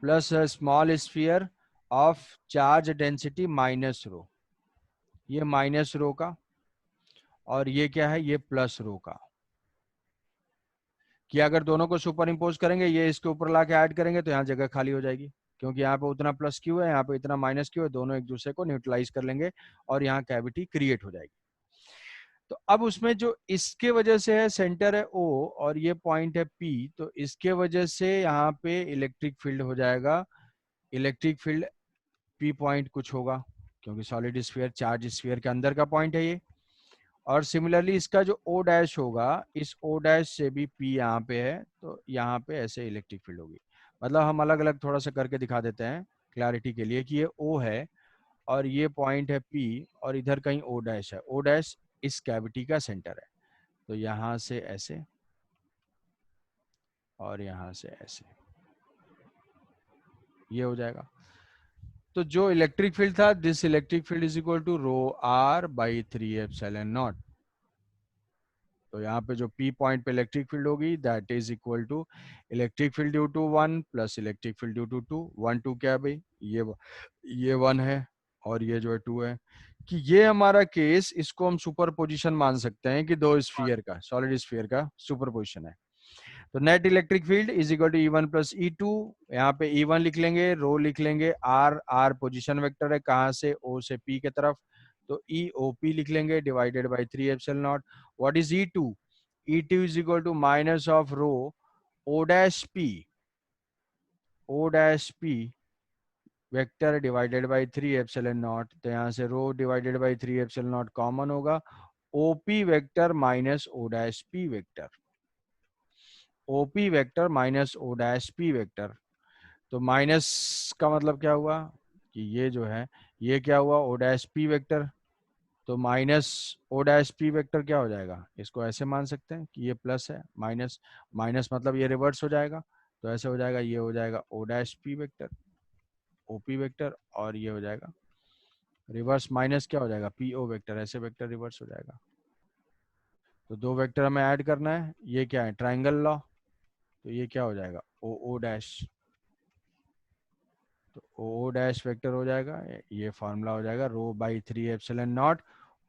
Plus small sphere of charge density minus rho, ये minus rho का, और ये क्या है, ये प्लस रो का। कि अगर दोनों को सुपर इम्पोज करेंगे, ये इसके ऊपर ला के ऐड करेंगे तो यहाँ जगह खाली हो जाएगी, क्योंकि यहाँ पे उतना प्लस क्यू है, यहाँ पे इतना माइनस क्यू है, दोनों एक दूसरे को न्यूट्रलाइज कर लेंगे और यहाँ कैविटी क्रिएट हो जाएगी। तो अब उसमें जो इसके वजह से है, सेंटर है O और ये पॉइंट है P, तो इसके वजह से यहाँ पे इलेक्ट्रिक फील्ड हो जाएगा, इलेक्ट्रिक फील्ड P पॉइंट कुछ होगा, क्योंकि सॉलिड स्फीयर चार्ज स्फीयर के अंदर का पॉइंट है ये। और सिमिलरली इसका जो O डैश होगा, इस O डैश से भी P यहाँ पे है, तो यहाँ पे ऐसे इलेक्ट्रिक फील्ड होगी। मतलब हम अलग अलग थोड़ा सा करके दिखा देते हैं क्लैरिटी के लिए, कि ये O है और ये पॉइंट है P और इधर कहीं O डैश है। O डैश इस कैविटी का सेंटर है, तो यहाँ से ऐसे और यहाँ से ऐसे, ये हो जाएगा। तो जो इलेक्ट्रिक फील्ड था, this electric field is equal to rho R by 3 epsilon naught. तो यहाँ पे जो P पॉइंट पे इलेक्ट्रिक फील्ड होगी, that is equal to electric field due to 1 plus electric field due to 2। 1 2 क्या है भाई, ये 1 है और ये जो है 2 है। कि ये हमारा केस, इसको हम सुपर पोजिशन मान सकते हैं कि दो स्फीयर का, सॉलिड स्फीयर का सुपर पोजिशन है। तो net electric field is equal to E1 plus E2। यहाँ पे E1 लिख लेंगे, रो लिख लेंगे, आर पोजिशन वेक्टर है, कहाँ से, O से P के तरफ, तो EOP लिख लेंगे divided by 3 epsilon naught. What is E2? E2 is equal to minus of rho O dash P, O dash P vector divided by 3 epsilon naught. तो यहाँ से rho divided by 3 epsilon naught common होगा, OP vector minus O dash P vector, OP vector minus O dash P vector. तो minus का मतलब क्या हुआ, कि ये जो है, ये क्या हुआ, O डैश P वेक्टर। तो minus O dash P vector क्या हो जाएगा, इसको ऐसे मान सकते हैं कि ये प्लस है, माइनस माइनस मतलब ये रिवर्स हो जाएगा, तो ऐसे हो जाएगा, ये हो जाएगा O dash P vector, OP vector, और ये हो जाएगा रिवर्स माइनस क्या हो जाएगा, PO वेक्टर, ऐसे वेक्टर रिवर्स हो जाएगा। तो दो वेक्टर हमें ऐड करना है, ये क्या है, ट्राइंगल लॉ, तो ये क्या हो जाएगा, OO डैश, तो OO डैश वेक्टर हो जाएगा, ये फॉर्मूला हो जाएगा rho by 3 epsilon naught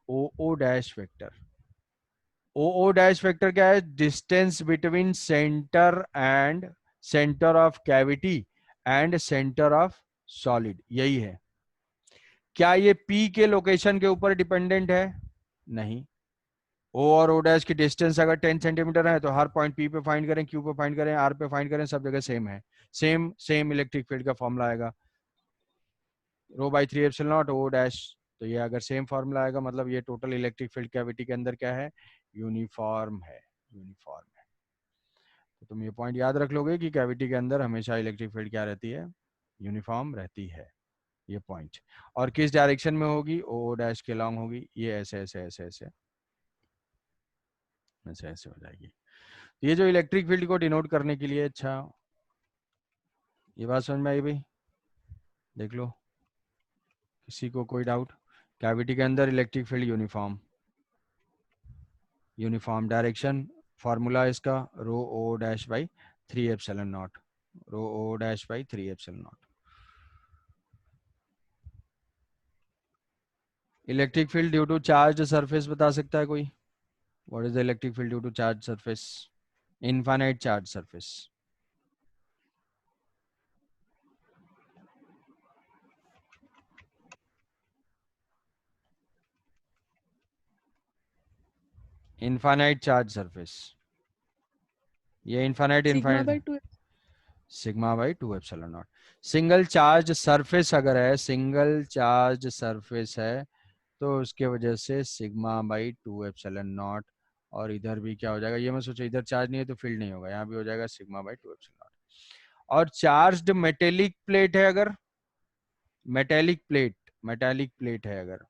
OO dash vector. OO dash vector क्या है, distance between centre and centre of cavity and centre of solid, यही है। क्या ये P के लोकेशन के ऊपर डिपेंडेंट है? नहीं। O और O डैश की डिस्टेंस अगर 10 सेंटीमीटर है, तो हर पॉइंट P पे फाइंड करें, Q पे फाइंड करें, R पे फाइंड करें, सब जगह सेम है, सेम सेम इलेक्ट्रिक फील्ड का फॉर्मूला आएगा, rho by 3 epsilon naught O dash. तो ये अगर सेम फॉर्मूला आएगा, मतलब ये टोटल इलेक्ट्रिक फील्ड कैविटी के अंदर क्या है, यूनिफॉर्म है, यूनिफॉर्म है। तो तुम ये पॉइंट याद रख लोगे कि कैविटी के अंदर हमेशा इलेक्ट्रिक फील्ड क्या रहती है, यूनिफॉर्म रहती है, ये पॉइंट। और किस डायरेक्शन में होगी, O डैश के लॉन्ग होगी, ये ऐसे ऐसे ऐसे ऐसे ऐसे ऐसे हो जाएगी। ये जो इलेक्ट्रिक फील्ड को डिनोट करने के लिए, अच्छा ये बात समझ में आई भाई, देख लो, किसी को कोई डाउट? कैविटी के अंदर electric field uniform, uniform direction, formula इसका rho O dash by 3 epsilon naught, rho O dash by 3 epsilon naught. Electric field due to charge surface बता सकता है कोई? What is the electric field due to charge surface, infinite charge surface? Infinite charge surface, ये infinite sigma infinite, by 2। Sigma by 2 epsilon naught. Single charge surface अगर है, single charge surface है, तो उसके वजह से सिग्मा बाई 2 एप्सिलॉन नॉट। और इधर भी क्या हो जाएगा, ये मैं सोचा इधर चार्ज नहीं है तो फील्ड नहीं होगा, यहाँ भी हो जाएगा सिग्मा बाई 2 एप्सिलॉन नॉट। और चार्ज्ड मेटेलिक प्लेट है अगर, मेटेलिक प्लेट, मेटेलिक प्लेट है अगर,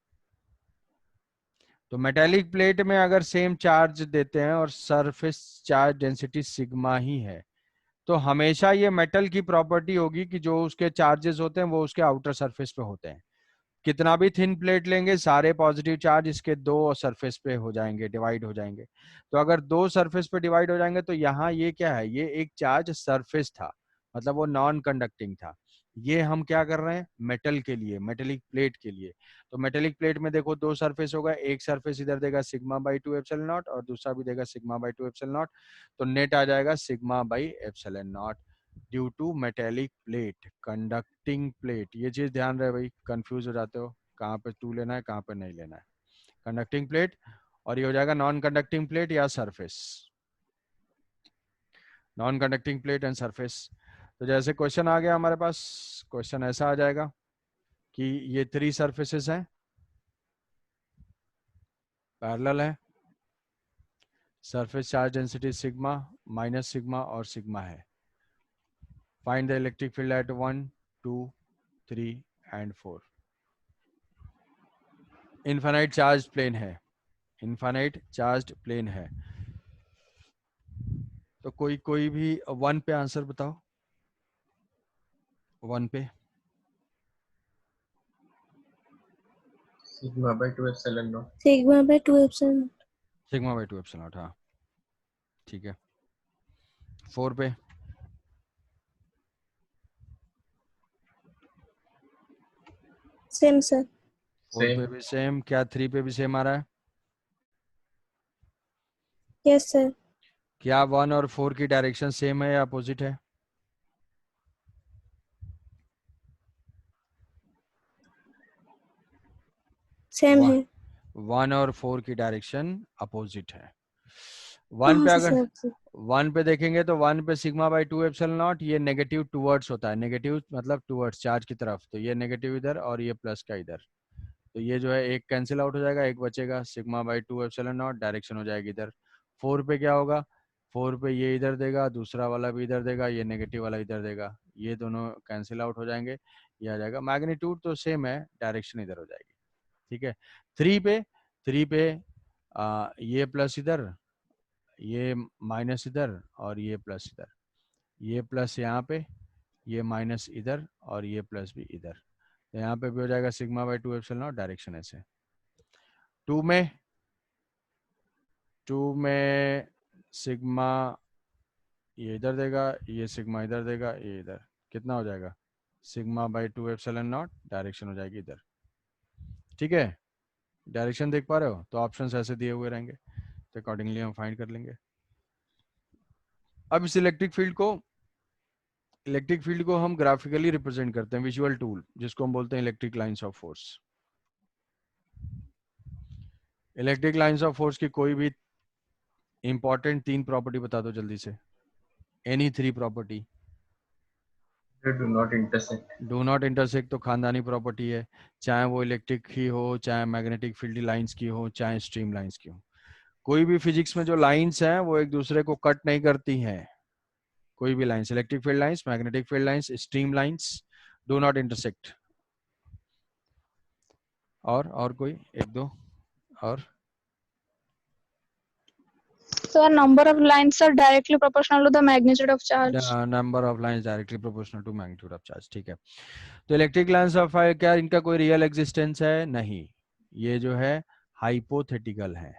तो मेटेलिक प्लेट में अगर सेम चार्ज देते हैं और सरफेस चार्ज डेंसिटी सिग्मा ही है, तो हमेशा ये मेटल की प्रॉपर्टी होगी कि जो उसके चार्जेस होते हैं वो उसके आउटर सरफेस पे होते हैं। कितना भी थिन प्लेट लेंगे, सारे पॉजिटिव चार्ज इसके दो सरफेस पे हो जाएंगे, डिवाइड हो जाएंगे। तो अगर दो सरफेस पे डिवाइड हो जाएंगे, तो यहाँ ये क्या है, ये एक चार्ज सरफेस था, मतलब वो नॉन कंडक्टिंग था। ये हम क्या कर रहे हैं मेटल के लिए, मेटेलिक प्लेट के लिए। तो मेटेलिक प्लेट में देखो दो सरफेस होगा, एक सरफेस इधर देगा sigma by two epsilon naught और दूसरा भी देगा sigma by two epsilon naught. तो नेट आ जाएगा sigma by epsilon naught due to metallic plate, conducting plate. ये चीज ध्यान रहे भाई, कंफ्यूज हो जाते हो कहाँ पे टू लेना है कहाँ पे नहीं लेना है। कंडक्टिंग प्लेट और ये हो जाएगा नॉन कंडक्टिंग प्लेट या surface, non conducting plate and surface. तो जैसे क्वेश्चन आ गया हमारे पास, क्वेश्चन ऐसा आ जाएगा कि ये थ्री सरफेसेस हैं, पैरेलल है, surface charge density sigma minus sigma और सिग्मा है। Find the electric field at 1 2 3 and 4। Infinite charge plane है, इनफाइनाइट चार्ज प्लेन है। तो कोई कोई भी वन पे आंसर बताओ, वन पे। Sigma bye 2 epsilon not. Sigma bye 2 epsilon. Sigma by two epsilon not, हाँ ठीक है। 4 पे सेम सर। 4 सेम। पे भी सेम, क्या 3 पे भी सेम आ रहा है? Yes sir. क्या 1 और 4 की डायरेक्शन सेम है या अपोजिट है? सेम है। 1 और 4 की डायरेक्शन अपोजिट है। वन कहाँ पे से अगर सर? वन पे देखेंगे तो वन पे sigma by two epsilon naught, ये नेगेटिव टूवर्ड्स होता है, नेगेटिव मतलब टूवर्ड्स चार्ज की तरफ, तो ये नेगेटिव इधर और ये प्लस का इधर। तो ये जो है एक कैंसिल आउट हो जाएगा, एक बचेगा, sigma by two epsilon not direction हो जाएगी इधर। 4 पे क्या होगा, 4 पे ये इधर देगा, दूसरा वाला भी इधर देगा, ये नेगेटिव वाला इधर देगा, ये दोनों कैंसिल आउट हो जाएंगे, ये आ जाएगा। मैग्नीट्यूड तो सेम है, डायरेक्शन इधर हो जाएगी, ठीक है। 3 पे ये प्लस इधर, ये माइनस इधर और ये प्लस इधर, ये प्लस यहाँ पे, ये माइनस इधर और ये प्लस भी इधर। तो यहाँ पे भी हो जाएगा sigma by two epsilon not, direction ऐसे। 2 में 2 में सिग्मा ये इधर देगा, ये सिग्मा इधर देगा, ये इधर, कितना हो जाएगा sigma by two epsilon not, direction हो जाएगी इधर, ठीक है। डायरेक्शन देख पा रहे हो? तो ऑप्शंस ऐसे दिए हुए रहेंगे, तो अकॉर्डिंगली हम फाइंड कर लेंगे। अब इस इलेक्ट्रिक फील्ड को हम ग्राफिकली रिप्रेजेंट करते हैं, विजुअल टूल, जिसको हम बोलते हैं electric lines of force. Electric lines of force की कोई भी इंपॉर्टेंट 3 प्रॉपर्टी बता दो जल्दी से, any 3 property. They do not intersect. Do not intersect तो खानदानी प्रॉपर्टी है, चाहे वो इलेक्ट्रिक की हो, चाहे मैग्नेटिक फील्ड लाइंस की हो, चाहे स्ट्रीम लाइंस की हो। कोई भी फिजिक्स में जो लाइंस हैं वो एक दूसरे को कट नहीं करती हैं। कोई भी lines, electric field lines, magnetic field lines, stream lines, do not intersect. और कोई एक दो और? So number of lines are directly proportional to the magnitude of charge. Number of lines directly proportional to magnitude of charge, ठीक है। तो electric lines of fire, क्या इनका कोई रियल एग्जिस्टेंस है? नहीं, ये जो है हाइपोथेटिकल है,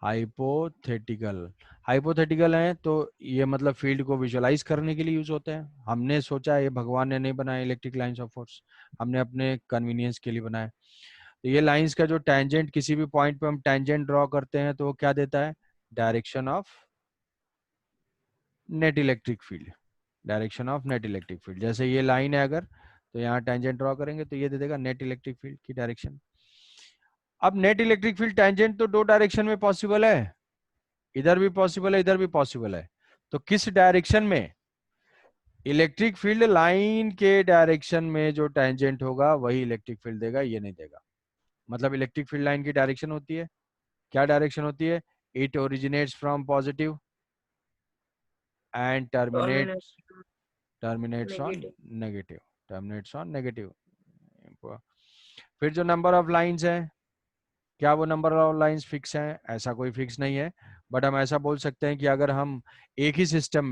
हाइपोथेटिकल। हाइपोथेटिकल है तो ये मतलब फील्ड को विजुअलाइज करने के लिए यूज होते हैं। हमने सोचा ये भगवान ने नहीं बनाया इलेक्ट्रिक लाइंस ऑफ फोर्स, हमने अपने कन्वीनियंस के लिए बनाया। तो ये लाइंस का जो टेंजेंट, किसी भी पॉइंट पे हम टेंजेंट ड्रॉ करते हैं तो वो क्या देता है? Direction of net electric field, direction of net electric field. जैसे ये लाइन है अगर, तो यहाँ टेंजेंट ड्रॉ करेंगे तो ये दे देगा नेट इलेक्ट्रिक फील्ड की डायरेक्शन। अब नेट इलेक्ट्रिक फील्ड टेंजेंट तो दो डायरेक्शन में पॉसिबल है, इधर भी पॉसिबल है, इधर भी पॉसिबल है। तो किस डायरेक्शन में? इलेक्ट्रिक फील्ड लाइन के डायरेक्शन में जो टेंजेंट होगा वही इलेक्ट्रिक फील्ड देगा, ये नहीं देगा। मतलब इलेक्ट्रिक फील्ड लाइन की डायरेक्शन होती है, क्या डायरेक्शन होती है? It originates from positive and terminates on Negative. Negative, terminates on negative. फिर जो नंबर ऑफ लाइंस है, क्या वो नंबर ऑफ लाइंस फिक्स हैं? ऐसा कोई फिक्स नहीं है, बट हम ऐसा बोल सकते हैं कि अगर हम एक ही सिस्टम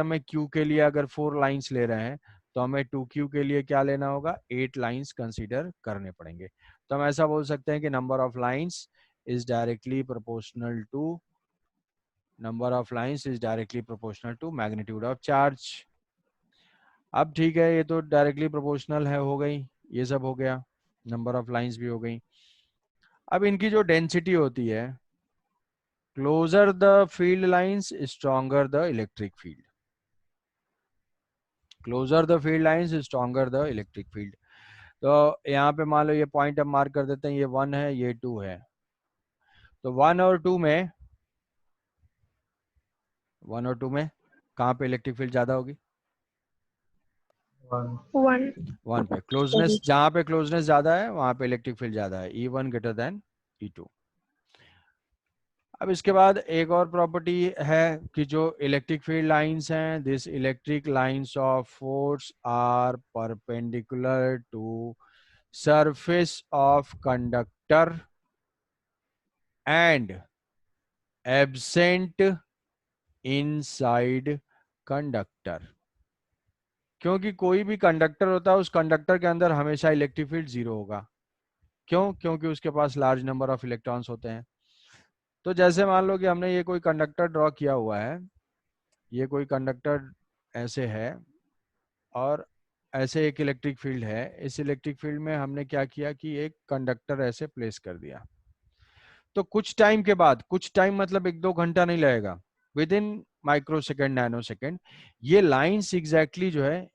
में क्यू के लिए अगर 4 लाइंस ले रहे हैं तो हमें 2Q के लिए क्या लेना होगा? 8 लाइंस कंसीडर करने पड़ेंगे। तो हम ऐसा बोल सकते हैं कि number of lines is directly proportional to number of lines is directly proportional to magnitude of charge. अब ठीक है, ये तो डायरेक्टली प्रोपोर्शनल है, हो गई, ये सब हो गया, नंबर ऑफ लाइंस भी हो गई। अब इनकी जो डेंसिटी होती है, closer the field lines stronger the electric field, closer the field lines stronger the electric field. तो यहाँ पे मान लो ये पॉइंट अब मार्क कर देते हैं, ये 1 है, ये 2 है। तो 1 और 2 में, 1 और 2 में कहाँ पे इलेक्ट्रिक फील्ड ज्यादा होगी? 1. 1. 1 पे। क्लोजनेस, जहाँ पे क्लोजनेस ज्यादा है वहां पे इलेक्ट्रिक फील्ड ज्यादा है, E1 ग्रेटर देन E2। अब इसके बाद एक और प्रॉपर्टी है कि जो इलेक्ट्रिक फील्ड लाइंस हैं, this electric lines of force are perpendicular to surface of conductor and absent inside conductor. क्योंकि कोई भी कंडक्टर होता है, उस कंडक्टर के अंदर हमेशा इलेक्ट्रिक फील्ड 0 होगा। क्यों? क्योंकि उसके पास लार्ज नंबर ऑफ इलेक्ट्रॉन्स होते हैं। तो जैसे मान लो कि हमने ये कोई कंडक्टर ड्रॉ किया हुआ है, ये कोई कंडक्टर ऐसे है और ऐसे एक इलेक्ट्रिक फील्ड है। इस इलेक्ट्रिक फील्ड में हमने क्या किया कि एक कंडक्टर ऐसे प्लेस कर दिया। तो कुछ टाइम के बाद, कुछ टाइम मतलब 1-2 घंटा नहीं लगेगा, with in micro second, nano second, ये लाइन्स एग्जैक्टली जो है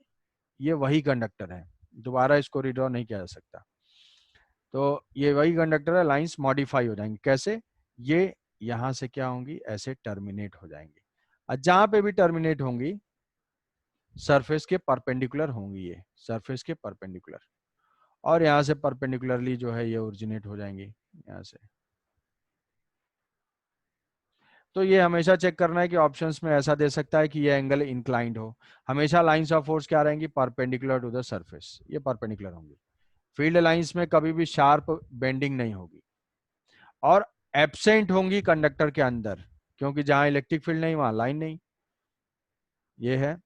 ये वही कंडक्टर है, दोबारा इसको रिड्रॉ नहीं किया जा सकता। तो ये वही कंडक्टर है, लाइंस मॉडिफाई हो जाएंगी। कैसे? ये यहां से क्या होंगी, ऐसे टर्मिनेट हो जाएंगी, और जहां पे भी टर्मिनेट होंगी सरफेस के परपेंडिकुलर होंगी, ये सरफेस के परपेंडिकुलर, और यहाँ से परपेंडिकुलरली जो है ये ओरिजिनेट हो जाएंगी यहाँ से। तो ये हमेशा चेक करना है कि ऑप्शंस में ऐसा दे सकता है कि ये एंगल इंक्लाइंड हो। हमेशा लाइंस ऑफ फोर्स क्या रहेंगी? परपेंडिकुलर टू द सरफेस, ये परपेंडिकुलर होंगी। फील्ड लाइंस में कभी भी शार्प बेंडिंग नहीं होगी, और एब्सेंट होंगी कंडक्टर के अंदर, क्योंकि जहां इलेक्ट्रिक फील्ड नहीं वहां लाइन नहीं, ये है।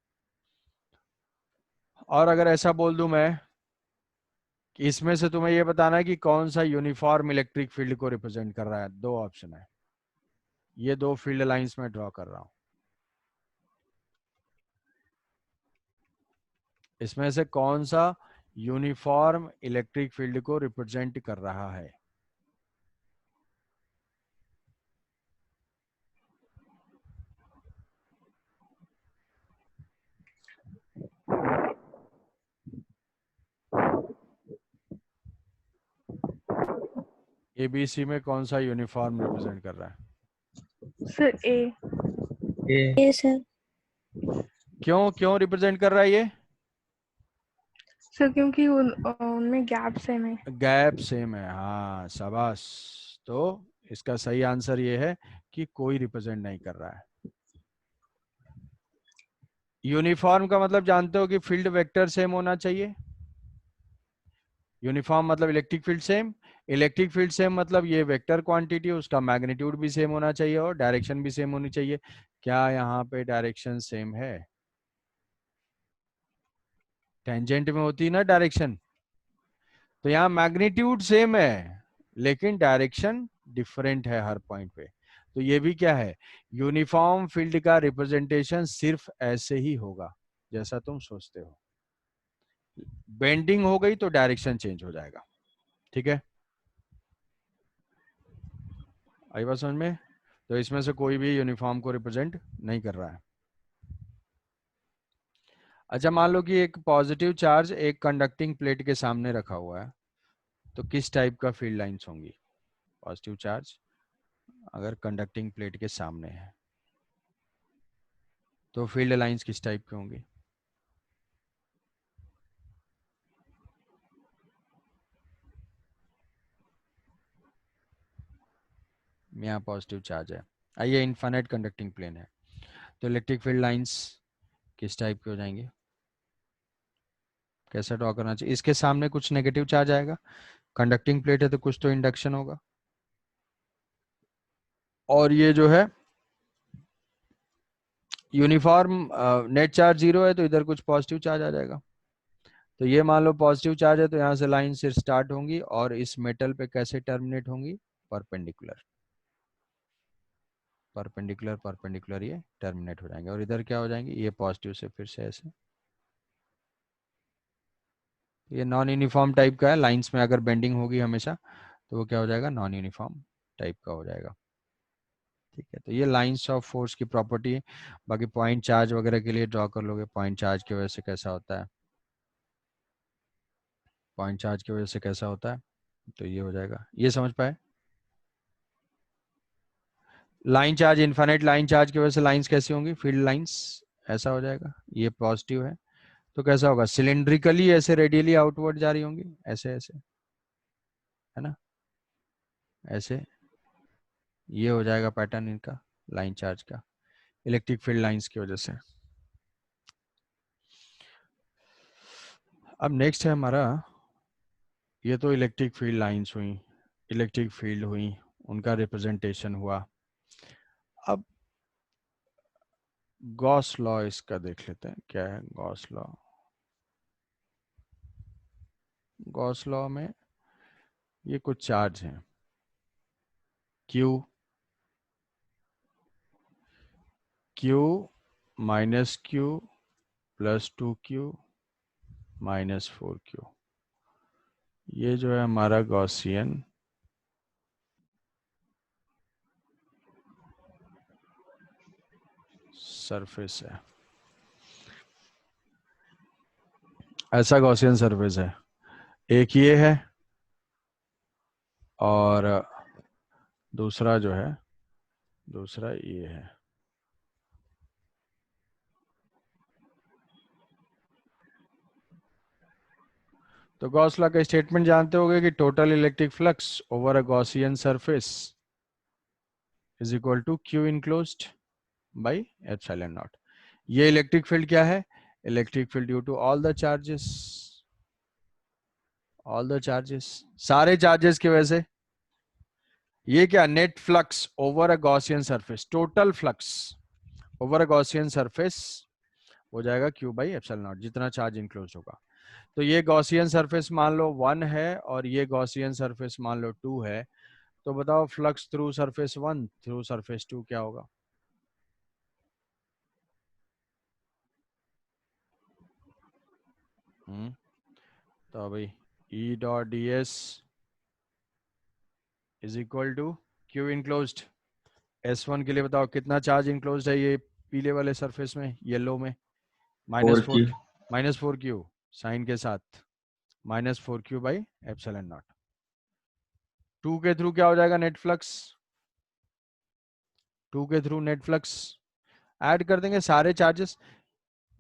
और अगर ऐसा बोल दूं मैं कि इसमें से तुम्हें ये बताना है कि कौन सा यूनिफॉर्म इलेक्ट्रिक फील्ड को रिप्रेजेंट कर रहा है, 2 ऑप्शन है, ये 2 फील्ड लाइंस में ड्रॉ कर रहा हूं, इसमें से कौन सा यूनिफॉर्म इलेक्ट्रिक फील्ड को रिप्रेजेंट कर रहा है? ABC में कौन सा यूनिफॉर्म रिप्रेजेंट कर रहा है? Sir, A. A. A sir. क्यों क्यों रिप्रेजेंट कर रहा है ये? Sir, क्योंकि उनमें गैप सेम है। गैप सेम है, हाँ शाबाश। तो इसका सही आंसर ये है कि कोई रिप्रेजेंट नहीं कर रहा है। यूनिफॉर्म का मतलब जानते हो कि फील्ड वेक्टर सेम होना चाहिए। यूनिफॉर्म मतलब electric field same, electric field same मतलब ये वेक्टर क्वांटिटी, उसका मैग्नीट्यूड भी सेम होना चाहिए और डायरेक्शन भी सेम होनी चाहिए। क्या यहाँ पे डायरेक्शन सेम है? टेंजेंट में होती है ना डायरेक्शन, तो यहाँ मैग्नीट्यूड सेम है लेकिन डायरेक्शन डिफरेंट है हर पॉइंट पे। तो ये भी क्या है, यूनिफॉर्म फील्ड का रिप्रेजेंटेशन सिर्फ ऐसे ही होगा जैसा तुम सोचते हो। बेंडिंग हो गई तो डायरेक्शन चेंज हो जाएगा, ठीक है? आई बात समझ में? तो इसमें से कोई भी यूनिफॉर्म को रिप्रेजेंट नहीं कर रहा है। अच्छा, मान लो कि एक पॉजिटिव चार्ज एक कंडक्टिंग प्लेट के सामने रखा हुआ है, तो किस टाइप का फील्ड लाइंस होंगी? पॉजिटिव चार्ज अगर कंडक्टिंग प्लेट के सामने है तो फील्ड लाइंस किस टाइप की होंगी? यहाँ पॉजिटिव चार्ज है, आइए इनफाइनाइट कंडक्टिंग प्लेन है, तो इलेक्ट्रिक फील्ड लाइंस किस टाइप के हो जाएंगे? कैसे ड्रॉ करना चाहिए? इसके सामने कुछ नेगेटिव चार्ज आएगा, कंडक्टिंग प्लेट है तो कुछ तो इंडक्शन होगा, और ये जो है यूनिफॉर्म नेट चार्ज 0 है तो इधर कुछ पॉजिटिव चार्ज आ जाएगा। तो ये मान लो पॉजिटिव चार्ज है तो यहाँ से लाइन से स्टार्ट होंगी और इस मेटल पे कैसे टर्मिनेट होंगी? परपेंडिकुलर। परपेंडिकुलर परपेंडिकुलर ये टर्मिनेट हो जाएंगे, और इधर क्या हो जाएंगे, ये पॉजिटिव से फिर से ऐसे। ये नॉन यूनिफॉर्म टाइप का है, लाइंस में अगर बेंडिंग होगी हमेशा तो वो क्या हो जाएगा, नॉन यूनिफॉर्म टाइप का हो जाएगा। ठीक है, तो ये लाइंस ऑफ फोर्स की प्रॉपर्टी है। बाकी पॉइंट चार्ज वगैरह के लिए ड्रॉ कर लोगे, पॉइंट चार्ज की वजह से कैसा होता है, पॉइंट चार्ज की वजह से कैसा होता है, तो ये हो जाएगा, ये समझ पाए। Line charge, infinite line charge की वजह से लाइंस कैसी होंगी, फील्ड लाइंस, ऐसा हो जाएगा। ये पॉजिटिव है तो कैसा होगा, सिलिंड्रिकली ऐसे रेडियली आउटवर्ड जा रही होंगी, ऐसे ऐसे, है ना, ऐसे। ये हो जाएगा पैटर्न इनका, लाइन चार्ज का, इलेक्ट्रिक फील्ड लाइंस की वजह से। अब नेक्स्ट है हमारा, ये तो इलेक्ट्रिक फील्ड लाइंस हुई, इलेक्ट्रिक फील्ड हुई, उनका रिप्रेजेंटेशन हुआ। अब गॉस लॉ इसका देख लेते हैं, क्या है गॉस लॉ। गॉस लॉ में ये कुछ चार्ज हैं, Q, Q minus Q plus 2Q minus 4Q, ये जो है हमारा गॉसियन सरफेस है, ऐसा गॉसियन सरफेस है। एक ये है और दूसरा जो है, दूसरा ये है। तो गॉस लॉ का स्टेटमेंट जानते होगे कि total electric flux over a Gaussian surface is equal to Q enclosed by epsilon naught. ये इलेक्ट्रिक फील्ड क्या है, electric field due to all the charges, all the charges, सारे चार्जेस की वजह से। ये क्या, net flux over a Gaussian surface, total flux over a Gaussian surface हो जाएगा क्यू बाई एप्सिलॉन नॉट, जितना चार्ज इंक्लोज होगा। तो ये गॉसियन सरफेस मान लो 1 है और ये गॉसियन सरफेस मान लो 2 है, तो बताओ flux through surface 1 through surface 2 क्या होगा। तो भाई E dot D S is equal to Q enclosed, S1 के लिए बताओ कितना चार्ज इंक्लोज्ड है ये पीले वाले सरफेस में, येलो में, minus 4Q. Four, minus 4Q sign के साथ, minus 4Q by epsilon not. 2 के थ्रू क्या हो जाएगा, नेट फ्लक्स, 2 के थ्रू नेट फ्लक्स, ऐड कर देंगे सारे चार्जेस।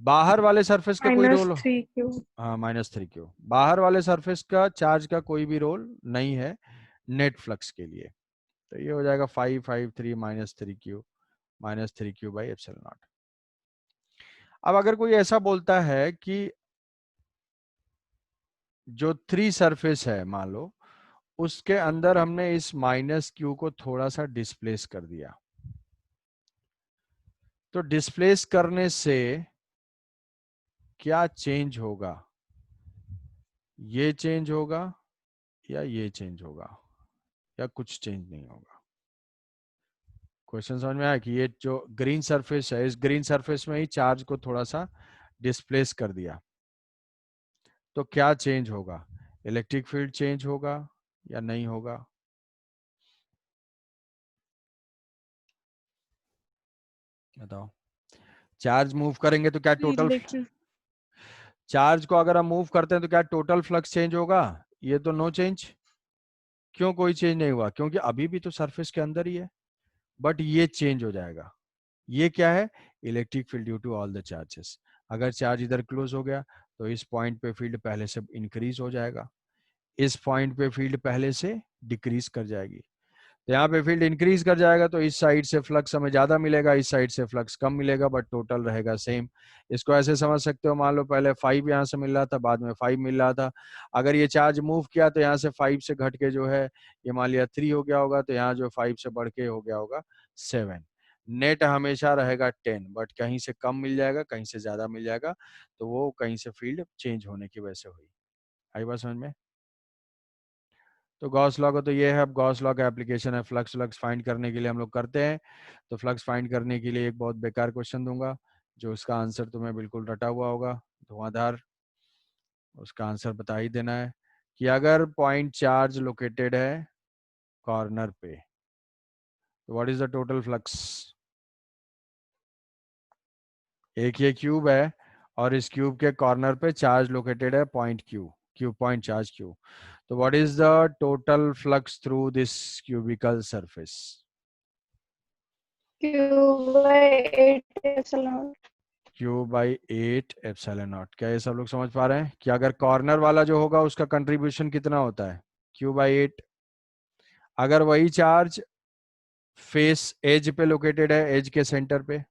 बाहर वाले सरफेस का कोई रोल, -3Q। हाँ -3Q, बाहर वाले सरफेस का चार्ज का कोई भी रोल नहीं है नेट फ्लक्स के लिए। तो ये हो जाएगा 553 -3Q बाई एप्सिलॉन नॉट। अब अगर कोई ऐसा बोलता है कि जो 3 सरफेस है मान लो, उसके अंदर हमने इस -Q को थोड़ा सा डिस्प्लेस कर दिया, तो डिस्प्लेस करने से क्या चेंज होगा, ये चेंज होगा या ये चेंज होगा या कुछ चेंज नहीं होगा। क्वेश्चन समझ में आया कि ये जो ग्रीन सरफेस है, इस ग्रीन सरफेस में ही चार्ज को थोड़ा सा डिस्प्लेस कर दिया, तो क्या चेंज होगा, इलेक्ट्रिक फील्ड चेंज होगा या नहीं होगा। बताओ, चार्ज मूव करेंगे तो क्या टोटल, इलेक्ट्रिक चार्ज को अगर हम मूव करते हैं तो क्या टोटल फ्लक्स चेंज होगा, ये तो नो चेंज। क्यों कोई चेंज नहीं हुआ, क्योंकि अभी भी तो सरफेस के अंदर ही है, बट ये चेंज हो जाएगा। ये क्या है, electric field due to all the charges. अगर चार्ज इधर क्लोज हो गया तो इस पॉइंट पे फील्ड पहले से इंक्रीज हो जाएगा, इस पॉइंट पे फील्ड पहले से डिक्रीज कर जाएगी। तो यहाँ पे फील्ड इंक्रीज कर जाएगा तो इस साइड से फ्लक्स हमें ज्यादा मिलेगा, इस साइड से फ्लक्स कम मिलेगा, बट टोटल रहेगा सेम। इसको ऐसे समझ सकते हो, मान लो पहले 5 यहाँ से मिल रहा था, बाद में 5 मिल रहा था, अगर ये चार्ज मूव किया तो यहाँ से 5 से घट के जो है ये मान लिया 3 हो गया होगा, तो यहाँ जो 5 से बढ़ के हो गया होगा 7। नेट हमेशा रहेगा 10, बट कहीं से कम मिल जाएगा, कहीं से ज्यादा मिल जाएगा, तो वो कहीं से फील्ड चेंज होने की वजह से हुई। आई बात समझ में। तो गॉस लॉ का तो ये है, अब गॉस लॉ का एप्लीकेशन है फ्लक्स फाइंड करने के लिए हम लोग करते हैं। तो फ्लक्स फाइंड करने के लिए एक बहुत बेकार क्वेश्चन दूंगा, जो उसका आंसर तुम्हें बिल्कुल रटा हुआ होगा, धुआंधार। उसका आंसर बता ही देना है कि अगर पॉइंट चार्ज लोकेटेड है कॉर्नर पे, तो what is the total flux. एक ये क्यूब है और इस क्यूब के कॉर्नर पे चार्ज लोकेटेड है point Q point charge Q. तो what is the total flux through this cubical surface. Q/8 Q by 8 epsilon naught. क्या ये सब लोग समझ पा रहे हैं कि अगर कॉर्नर वाला जो होगा उसका कंट्रीब्यूशन कितना होता है, Q/8। अगर वही चार्ज फेस एज पे लोकेटेड है, एज के सेंटर पे,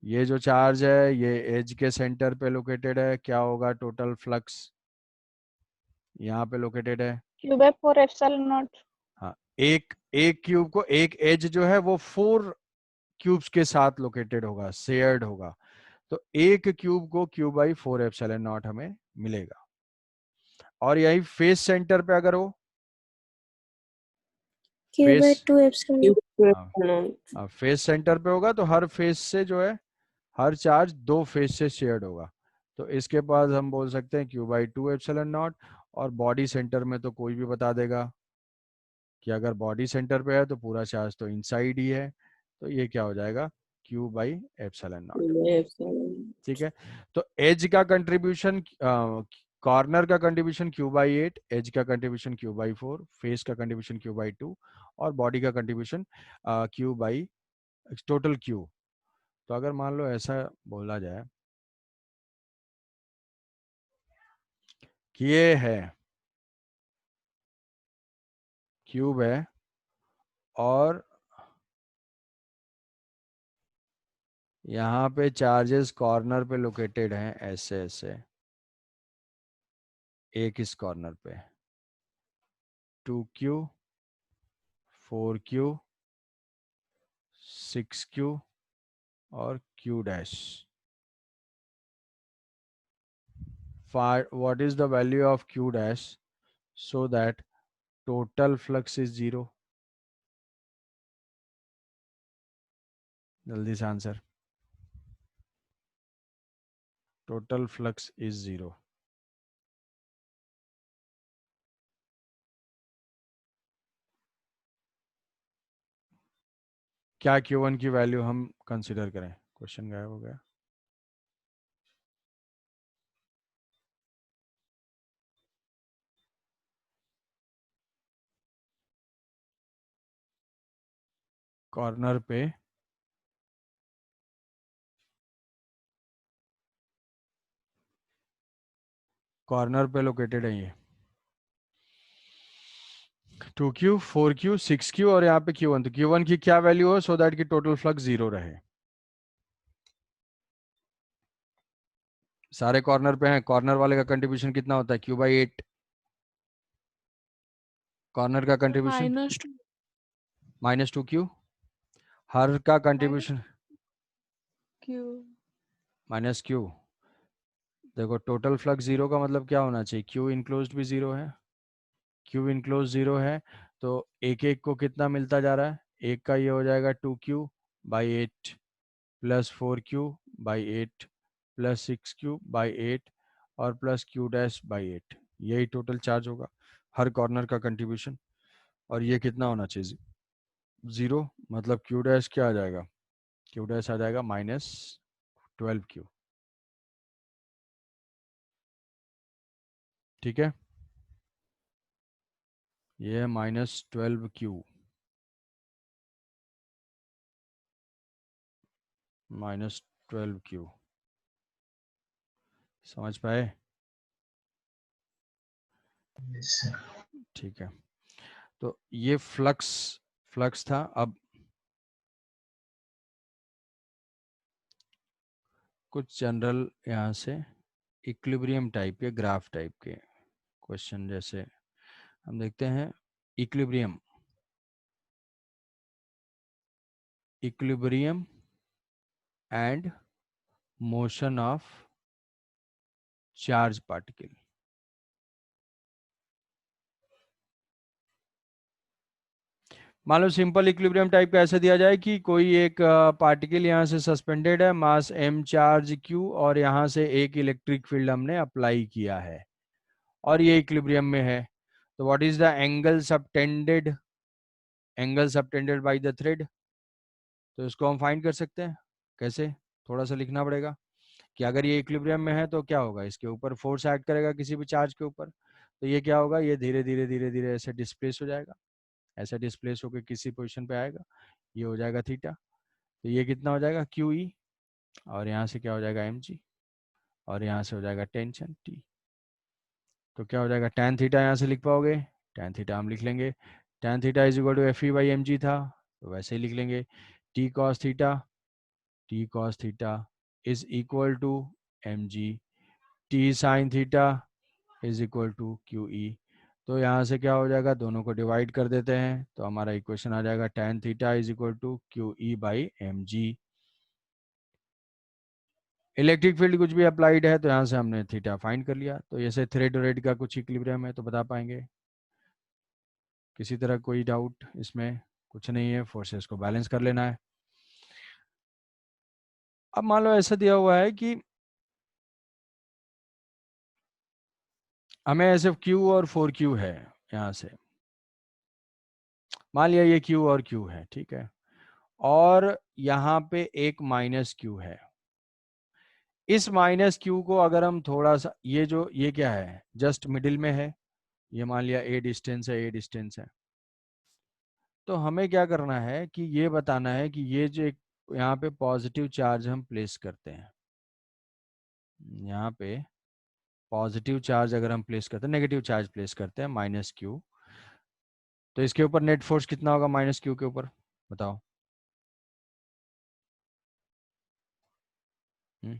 ये जो चार्ज है ये एज के सेंटर पे लोकेटेड है, क्या होगा टोटल फ्लक्स। यहाँ पे लोकेटेड है। Q/4 epsilon naught. हाँ, एक एक क्यूब को, एक एज जो है वो 4 क्यूब्स के साथ लोकेटेड होगा, शेयर्ड होगा। तो एक क्यूब को Q/4 एप्सिलॉन नॉट हमें मिलेगा। और यही फेस सेंटर पे अगर हो, Q by face 2 epsilon. Face centre पे होगा तो हर फेस से जो है, हर चार्ज 2 फेस से शेयर्ड होगा। तो इसके पास हम बोल सकते हैं Q/2 एप्सिलॉन नॉट। और बॉडी सेंटर में तो कोई भी बता देगा कि अगर बॉडी सेंटर पे है तो पूरा चार्ज तो इनसाइड ही है, तो ये क्या हो जाएगा Q/एप्सिलॉन नॉट। ठीक है। तो एज का कंट्रीब्यूशन, कॉर्नर का कंट्रीब्यूशन Q/8, एज का कंट्रीब्यूशन Q/4, फेस का कंट्रीब्यूशन Q/2 और बॉडी का contribution Q by total Q। तो अगर मान लो ऐसा बोला जाए कि ये है क्यूब है और यहाँ पे चार्जेस कॉर्नर पे लोकेटेड हैं ऐसे ऐसे, एक इस कॉर्नर पे 2Q, 4Q, 6Q और Q'। What is the value of Q' so that total flux is 0? जल्दी से आंसर। Total flux is 0। क्या Q1 की वैल्यू हम कंसिडर करें। क्वेश्चन गायब हो गया। कॉर्नर पे लोकेटेड है ये 2Q, 4Q, 6Q और यहाँ पे Q1। तो Q1 की क्या वैल्यू हो सो दैट की टोटल फ्लक्स 0 रहे। सारे कॉर्नर पे हैं, कॉर्नर वाले का कंट्रीब्यूशन कितना होता है Q/8। कॉर्नर का कंट्रीब्यूशन -2Q। हर का कंट्रीब्यूशन -Q। देखो टोटल फ्लक्स 0 का मतलब क्या होना चाहिए, Q इनक्लोज्ड भी 0 है। Q इनक्लोज 0 है तो एक एक को कितना मिलता जा रहा है, एक का ये हो जाएगा 2Q/8 plus 4Q/8 plus 6Q/8 और प्लस Q'/8। यही टोटल चार्ज होगा हर कॉर्नर का कंट्रीब्यूशन। और ये कितना होना चाहिए 0, मतलब Q' क्या आ जाएगा, Q' आ जाएगा -12Q। ठीक है, ये है -12Q, -12Q। समझ पाए। Yes, sir. ठीक है, तो ये फ्लक्स था। अब कुछ जनरल यहाँ से इक्विलिब्रियम टाइप के, ग्राफ टाइप के क्वेश्चन जैसे हम देखते हैं। Equilibrium and motion of charge particle. मान लो सिंपल इक्विलिब्रियम टाइप का ऐसे दिया जाए कि कोई एक पार्टिकल यहाँ से सस्पेंडेड है, मास m चार्ज q, और यहाँ से एक इलेक्ट्रिक फील्ड हमने अप्लाई किया है और ये इक्विलिब्रियम में है। तो what is the angle subtended, angle subtended by the thread? तो इसको हम फाइंड कर सकते हैं। कैसे? थोड़ा सा लिखना पड़ेगा कि अगर ये इक्विलिब्रियम में है तो क्या होगा, इसके ऊपर फोर्स एक्ट करेगा किसी भी चार्ज के ऊपर, तो ये क्या होगा, ये धीरे धीरे धीरे धीरे ऐसे डिस्प्लेस हो जाएगा, ऐसा डिस्प्लेस होकर किसी पोजीशन पे आएगा, ये हो जाएगा थीटा। तो ये कितना हो जाएगा क्यू ई, और यहाँ से क्या हो जाएगा एम जी, और यहाँ से हो जाएगा टेंशन टी। तो क्या हो जाएगा, tan थीटा यहाँ से लिख पाओगे, tan थीटा हम लिख लेंगे, tan theta is equal to F E by M G था, तो वैसे ही लिख लेंगे, T cos theta is equal to M G, T sine theta is equal to Q E. तो यहाँ से क्या हो जाएगा, दोनों को डिवाइड कर देते हैं, तो हमारा इक्वेशन आ जाएगा tan theta is equal to Q E by M G. Electric field कुछ भी अप्लाइड है तो यहाँ से हमने थीटा फाइंड कर लिया। तो जैसे थ्रेड रेड का कुछ इक्विलिब्रियम है तो बता पाएंगे? किसी तरह कोई डाउट इसमें? कुछ नहीं है, फोर्सेस को बैलेंस कर लेना है। अब मान लो ऐसा दिया हुआ है कि हमें ऐसे Q और 4Q है, यहाँ से मान लिया ये Q और Q है, ठीक है, और यहाँ पे एक माइनस Q है। इस माइनस Q को अगर हम थोड़ा सा, ये जो ये क्या है, जस्ट मिडिल में है, ये मान लिया A डिस्टेंस है, A डिस्टेंस है। तो हमें क्या करना है कि ये बताना है कि ये जो एक यहाँ पे पॉजिटिव चार्ज हम प्लेस करते हैं, यहाँ पे पॉजिटिव चार्ज अगर हम प्लेस करते हैं, नेगेटिव चार्ज प्लेस करते हैं माइनस Q, तो इसके ऊपर नेट फोर्स कितना होगा माइनस Q के ऊपर, बताओ? हम्म,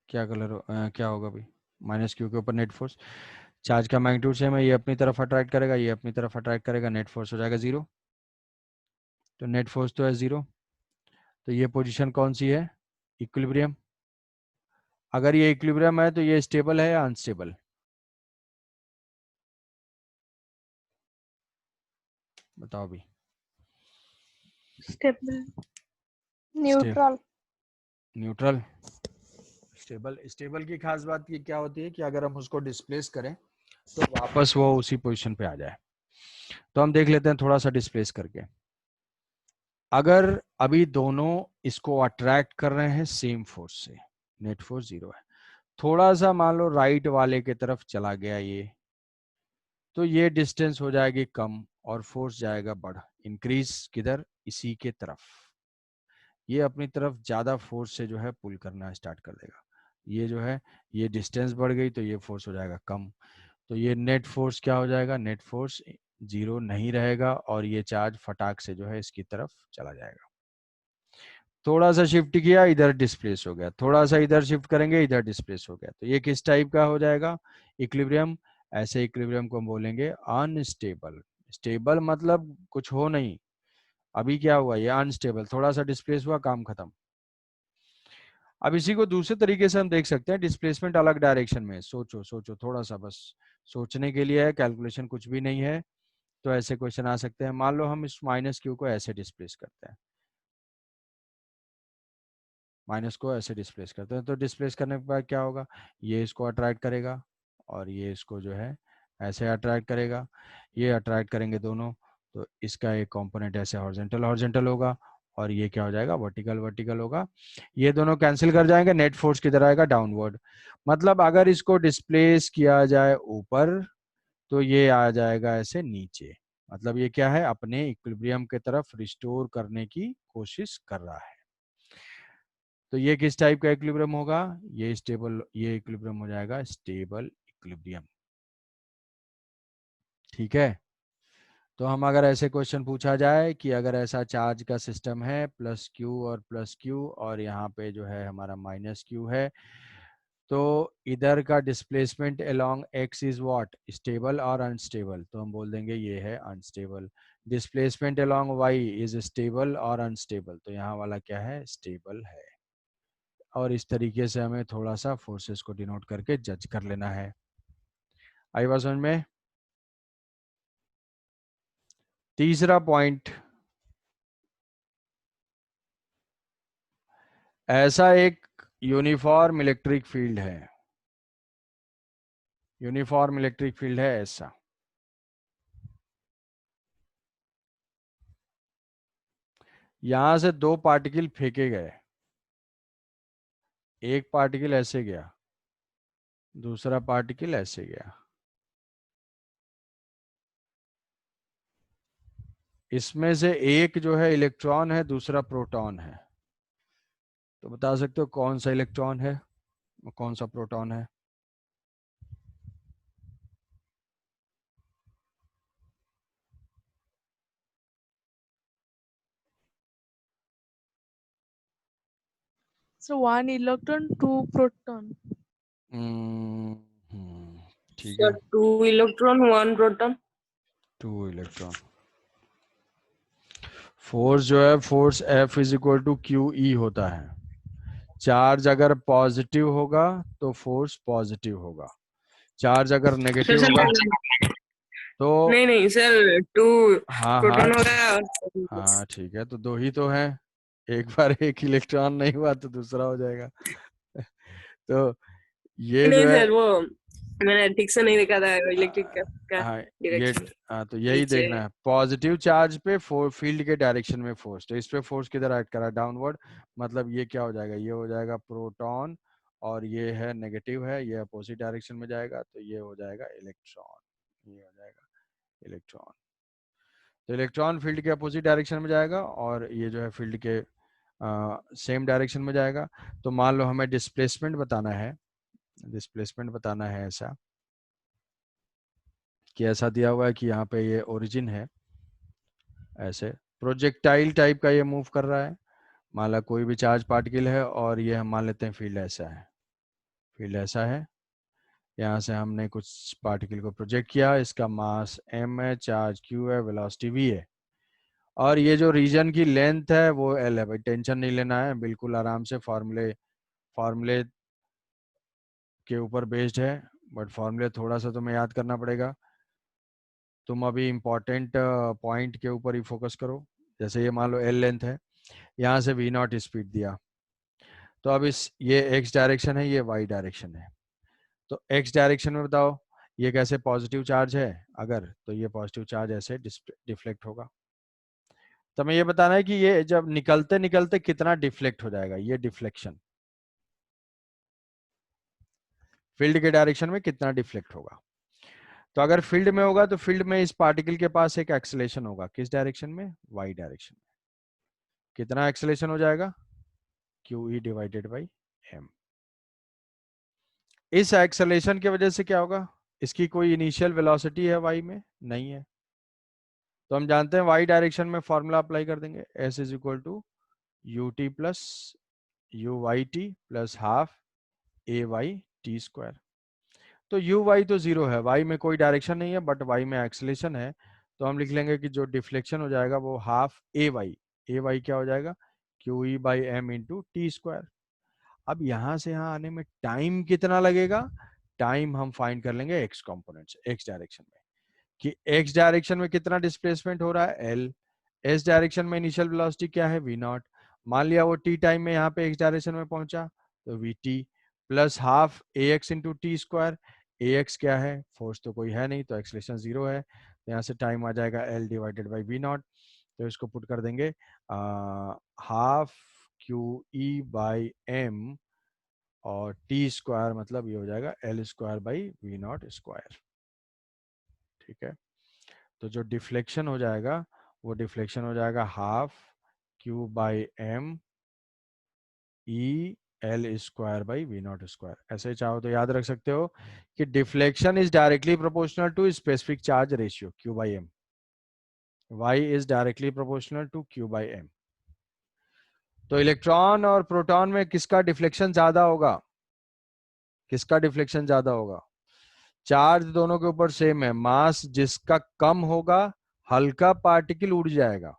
क्या क्या होगा भाई, माइनस Q के ऊपर नेट फोर्स, चार्ज का मैग्नीट्यूड सेम है, ये अपनी तरफ अट्रैक्ट करेगा, ये अपनी तरफ अट्रैक्ट करेगा, नेट फोर्स हो जाएगा 0। तो नेट फोर्स तो है 0। तो ये पोजीशन कौन सी है, इक्विलिब्रियम। अगर ये इक्विलिब्रियम है तो ये स्टेबल है या अनस्टेबल, बताओ अभी? Stable, neutral. Neutral. Stable, stable की खास बात ये क्या होती है कि अगर हम उसको डिस्प्लेस करें तो वापस वो उसी पोजीशन पे आ जाए। तो हम देख लेते हैं थोड़ा सा डिस्प्लेस करके। अगर अभी दोनों इसको अट्रैक्ट कर रहे हैं सेम फोर्स से, नेट फोर्स 0 है, थोड़ा सा मान लो राइट वाले की तरफ चला गया ये, तो ये डिस्टेंस हो जाएगी कम और फोर्स जाएगा बढ़, इंक्रीज किधर, इसी के तरफ। ये अपनी तरफ ज्यादा फोर्स से जो है पुल करना स्टार्ट कर देगा। ये जो है, ये डिस्टेंस बढ़ गई तो ये फोर्स हो जाएगा कम, तो ये नेट फोर्स क्या हो जाएगा, नेट फोर्स 0 नहीं रहेगा, और ये चार्ज फटाक से जो है इसकी तरफ चला जाएगा। थोड़ा सा शिफ्ट किया, इधर डिस्प्लेस हो गया, थोड़ा सा इधर शिफ्ट करेंगे, इधर डिस्प्लेस हो गया। तो ये किस टाइप का हो जाएगा, इक्विलिब्रियम। ऐसे इक्विलिब्रियम को हम बोलेंगे अनस्टेबल। स्टेबल मतलब कुछ हो नहीं, अभी क्या हुआ, ये अनस्टेबल, थोड़ा सा डिस्प्लेस हुआ, काम खत्म। अब इसी को दूसरे तरीके से हम देख सकते हैं, डिस्प्लेसमेंट अलग डायरेक्शन में। सोचो सोचो थोड़ा सा, बस सोचने के लिए है, कैलकुलेशन कुछ भी नहीं है। तो ऐसे क्वेश्चन आ सकते हैं, मान लो हम इस माइनस क्यू को ऐसे डिस्प्लेस करते हैं, माइनस को ऐसे डिस्प्लेस करते हैं, तो डिस्प्लेस करने के बाद क्या होगा, ये इसको अट्रैक्ट करेगा और ये इसको जो है ऐसे अट्रैक्ट करेगा, ये अट्रैक्ट करेंगे दोनों, तो इसका एक कंपोनेंट ऐसे हॉरिजॉन्टल हॉरिजॉन्टल होगा, और ये क्या हो जाएगा, वर्टिकल वर्टिकल होगा। ये दोनों कैंसिल कर जाएंगे, नेट फोर्स किधर आएगा, डाउनवर्ड। मतलब अगर इसको डिस्प्लेस किया जाए ऊपर तो ये आ जाएगा ऐसे नीचे, मतलब ये क्या है, अपने इक्विलिब्रियम की तरफ रिस्टोर करने की कोशिश कर रहा है। तो ये किस टाइप का इक्विलिब्रियम होगा, ये स्टेबल, ये इक्विलिब्रियम हो जाएगा स्टेबल इक्विलिब्रियम। ठीक है। तो हम अगर ऐसे क्वेश्चन पूछा जाए कि अगर ऐसा चार्ज का सिस्टम है, प्लस क्यू और प्लस क्यू, और यहाँ पे जो है हमारा माइनस क्यू है, तो इधर का displacement along X is what, stable और अनस्टेबल, तो हम बोल देंगे ये है unstable. Displacement along Y is stable और अनस्टेबल, तो यहाँ वाला क्या है, स्टेबल है। और इस तरीके से हमें थोड़ा सा फोर्सेस को डिनोट करके जज कर लेना है। आई बात समझ में? तीसरा पॉइंट, ऐसा एक यूनिफॉर्म इलेक्ट्रिक फील्ड है, यूनिफॉर्म इलेक्ट्रिक फील्ड है ऐसा, यहां से दो पार्टिकल फेंके गए, एक पार्टिकल ऐसे गया, दूसरा पार्टिकल ऐसे गया, इसमें से एक जो है इलेक्ट्रॉन है, दूसरा प्रोटॉन है। तो बता सकते हो कौन सा इलेक्ट्रॉन है और कौन सा प्रोटॉन है? So one electron, two proton. ठीक है, Sir, 2 electron, 1 proton. 2 electron. Force जो है, force F is equal to Q E होता है। चार्ज अगर पॉजिटिव होगा तो फोर्स पॉजिटिव होगा, चार्ज अगर नेगेटिव सर होगा तो नहीं सर 2 हाँ प्रोटॉन हाँ हो गया और हाँ ठीक है, तो दो ही तो है, एक बार एक इलेक्ट्रॉन नहीं हुआ तो दूसरा हो जाएगा। तो ये नहीं जो है, सर वो मैंने ठीक से नहीं देखा था इलेक्ट्रिक का हाँ ये डायरेक्शन तो यही नीचे। देखना है, पॉजिटिव चार्ज पे फील्ड के डायरेक्शन में फोर्स, तो इस पे फोर्स किधर एक्ट करा, डाउनवर्ड, मतलब ये क्या हो जाएगा, ये हो जाएगा प्रोटॉन, और ये है नेगेटिव है, ये अपोजिट डायरेक्शन में जाएगा, तो ये हो जाएगा इलेक्ट्रॉन, ये हो जाएगा इलेक्ट्रॉन। तो इलेक्ट्रॉन फील्ड के अपोजिट डायरेक्शन में जाएगा और ये जो है फील्ड के सेम डायरेक्शन में जाएगा। तो मान लो हमें डिस्प्लेसमेंट बताना है, डिस्प्लेसमेंट बताना है ऐसा कि ऐसा दिया हुआ है कि यहाँ पे ये ओरिजिन है, ऐसे प्रोजेक्टाइल टाइप का ये मूव कर रहा है, मान लो कोई भी चार्ज पार्टिकल है और ये हम मान लेते हैं फील्ड ऐसा है, फील्ड ऐसा है, यहाँ से हमने कुछ पार्टिकल को प्रोजेक्ट किया, इसका मास m है, चार्ज q है, वेलोसिटी v है, और ये जो रीजन की लेंथ है वो l है। भाई टेंशन नहीं लेना है, बिल्कुल आराम से फॉर्मूले के ऊपर बेस्ड है, बट फॉर्मूले थोड़ा सा तुम्हें याद करना पड़ेगा। तुम अभी इम्पोर्टेंट पॉइंट के ऊपर ही फोकस करो। जैसे ये मान लो l लेंथ है, यहाँ से v नॉट स्पीड दिया, तो अब इस ये x डायरेक्शन है, ये y डायरेक्शन है, तो x डायरेक्शन में बताओ ये कैसे पॉजिटिव चार्ज है अगर, तो ये पॉजिटिव चार्ज ऐसे डिफ्लेक्ट होगा। तो हमें ये बताना है कि ये जब निकलते निकलते कितना डिफ्लेक्ट हो जाएगा, ये डिफ्लेक्शन फील्ड के डायरेक्शन में कितना डिफ्लेक्ट होगा। तो अगर फील्ड में होगा तो फील्ड में इस पार्टिकल के पास एक एक्सेलेरेशन होगा, किस डायरेक्शन में, y डायरेक्शन में। कितना एक्सेलेरेशन हो जाएगा, QE डिवाइडेड बाई m। इस एक्सेलेरेशन की वजह से क्या होगा, इसकी कोई इनिशियल वेलोसिटी है y में, नहीं है, तो हम जानते हैं y डायरेक्शन में फॉर्मूला अप्लाई कर देंगे, s is equal to ut plus uyt plus half AY t²। तो uy तो जीरो है, y में कोई डायरेक्शन नहीं है, बट y में एक्सेलेरेशन है, तो हम लिख लेंगे कि जो डिफ्लेक्शन हो जाएगा वो हाफ ay क्या हो जाएगा, QE by m into t²। अब यहाँ से यहाँ आने में टाइम कितना लगेगा, टाइम हम फाइंड कर लेंगे x कंपोनेंट से, x डायरेक्शन में, कि x डायरेक्शन में कितना डिस्प्लेसमेंट हो रहा है l, s डायरेक्शन में इनिशियल वेलोसिटी क्या है v नॉट, मान लिया वो t टाइम में यहाँ पे x डायरेक्शन में पहुंचा तो vt plus half ax into t²। ax क्या है, फोर्स तो कोई है नहीं, तो एक्सेलेरेशन जीरो है, तो यहाँ से टाइम आ जाएगा l divided by v not, तो इसको पुट कर देंगे हाफ QE बाई m और t² मतलब ये हो जाएगा l² by v naught square. ठीक है, तो जो डिफ्लेक्शन हो जाएगा वो डिफ्लेक्शन हो जाएगा half Q by m E L² by v naught square. ऐसे चाहो तो याद रख सकते हो कि deflection is directly proportional to specific charge ratio Q by m, y is directly proportional to Q by m। तो इलेक्ट्रॉन और प्रोटॉन में किसका डिफ्लेक्शन ज्यादा होगा, किसका डिफ्लेक्शन ज्यादा होगा, चार्ज दोनों के ऊपर सेम है, मास जिसका कम होगा हल्का पार्टिकल उड़ जाएगा,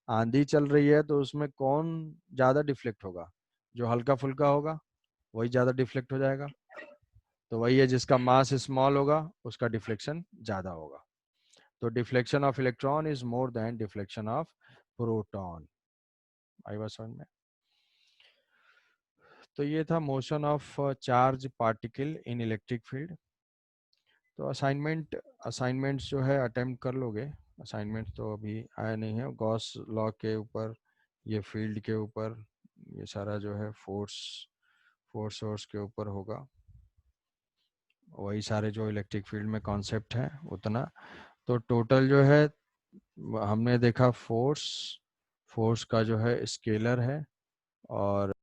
आंधी चल रही है तो उसमें कौन ज्यादा डिफ्लेक्ट होगा, जो हल्का फुल्का होगा वही ज्यादा डिफ्लेक्ट हो जाएगा, तो वही है जिसका मास स्मॉल होगा उसका डिफ्लेक्शन ज्यादा होगा। तो deflection of electron is more than deflection of proton. आई बात समझ में? तो ये था motion of charge particle in electric field. तो असाइनमेंट्स जो है अटेम्प्ट कर लोगे। असाइनमेंट तो अभी आया नहीं है। गॉस लॉ के ऊपर, ये फील्ड के ऊपर, ये सारा जो है फोर्स सोर्स के ऊपर होगा, वही सारे जो इलेक्ट्रिक फील्ड में कॉन्सेप्ट है उतना। तो टोटल जो है हमने देखा फोर्स का जो है स्केलर है, और